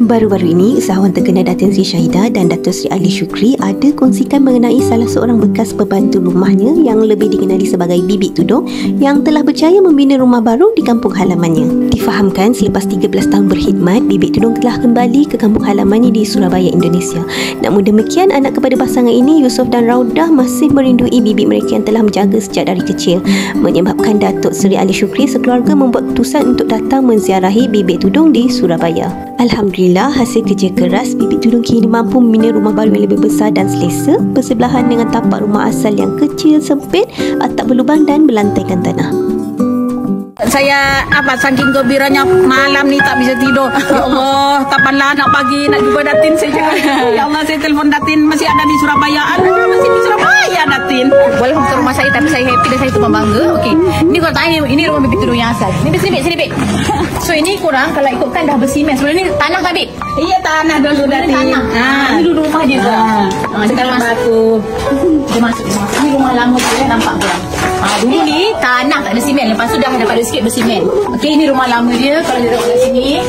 Baru-baru ini, usahawan terkenal Datin Sri Syahidah dan Datuk Sri Ali Shukri ada kongsikan mengenai salah seorang bekas pembantu rumahnya yang lebih dikenali sebagai Bibik Tudung yang telah berjaya membina rumah baru di kampung halamannya. Difahamkan selepas 13 tahun berkhidmat, Bibik Tudung telah kembali ke kampung halamannya di Surabaya, Indonesia. Namun demikian, anak kepada pasangan ini, Yusof dan Raudah, masih merindui bibik mereka yang telah menjaga sejak dari kecil, menyebabkan Datuk Sri Ali Shukri sekeluarga membuat keputusan untuk datang menziarahi Bibik Tudung di Surabaya. Alhamdulillah, hasil kerja keras, Bibik Tudung kini mampu membina rumah baru yang lebih besar dan selesa, bersebelahan dengan tapak rumah asal yang kecil, sempit, atap berlubang dan berlantaikan tanah. Saya saking gembiranya malam ni tak bisa tidur. Ya Allah, kapanlah nak pagi nak jumpa Datin saya cakap. Ya Allah, saya telefon Datin masih ada di Surabaya. Masih di Surabaya Datin. Walaupun ke rumah saya tapi saya happy dan saya tumpah bangga. Okey. Ini kau tanya ini rumah Bibik Tudung yang asal. Ni sini Bik. So ini kurang kalau ikutkan dah bersimen. Sebelum ni tanah kan Bik? Iya, tanah dulu Datin. Ini dulu rumah dia tu. Sekarang batu. Dia masuk rumah. Ini rumah lama saya nampak kurang. Dulu ni tanah tak ada simen. Lepas tu dah dapat sikit bersimen. Okey, ini rumah lama dia. Kalau dia duduk kat sini,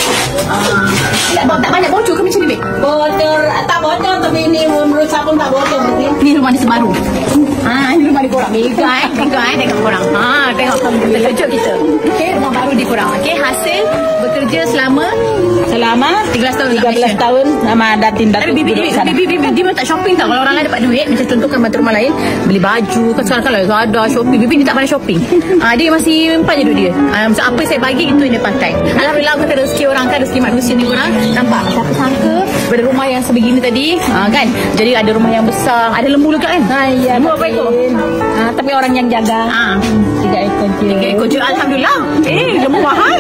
tak banyak bocor ke macam ni, Bik? Bocor, tak bocor tapi ini merusak pun tak bocor. Ini rumah dia sebaru. Ini rumah dia korang. Tengok korang. Tengok terkejut kita. Okey, rumah baru di korang. Okey, hasil bekerja selama 13 tahun. 13 tahun sama Datin Bibi dia tak shopping tau. Kalau orang lain dapat duit, macam contohkan bantu rumah lain, beli baju kan sekarang kalau ada shopping, Bibi ni tak pandai shopping. Dia masih mempan je duit dia. Macam apa saya bagi itu yang dia pakai. Alhamdulillah, kata rezeki orang kan, rezeki manusia ni korang nampak. Siapa sangka pada rumah yang sebegini tadi kan, jadi ada rumah yang besar, ada lembu juga kan. Ya, lembu apa ekor? Tapi orang yang jaga 3 ekor je. 3 ekor je, alhamdulillah. Lembu mahal.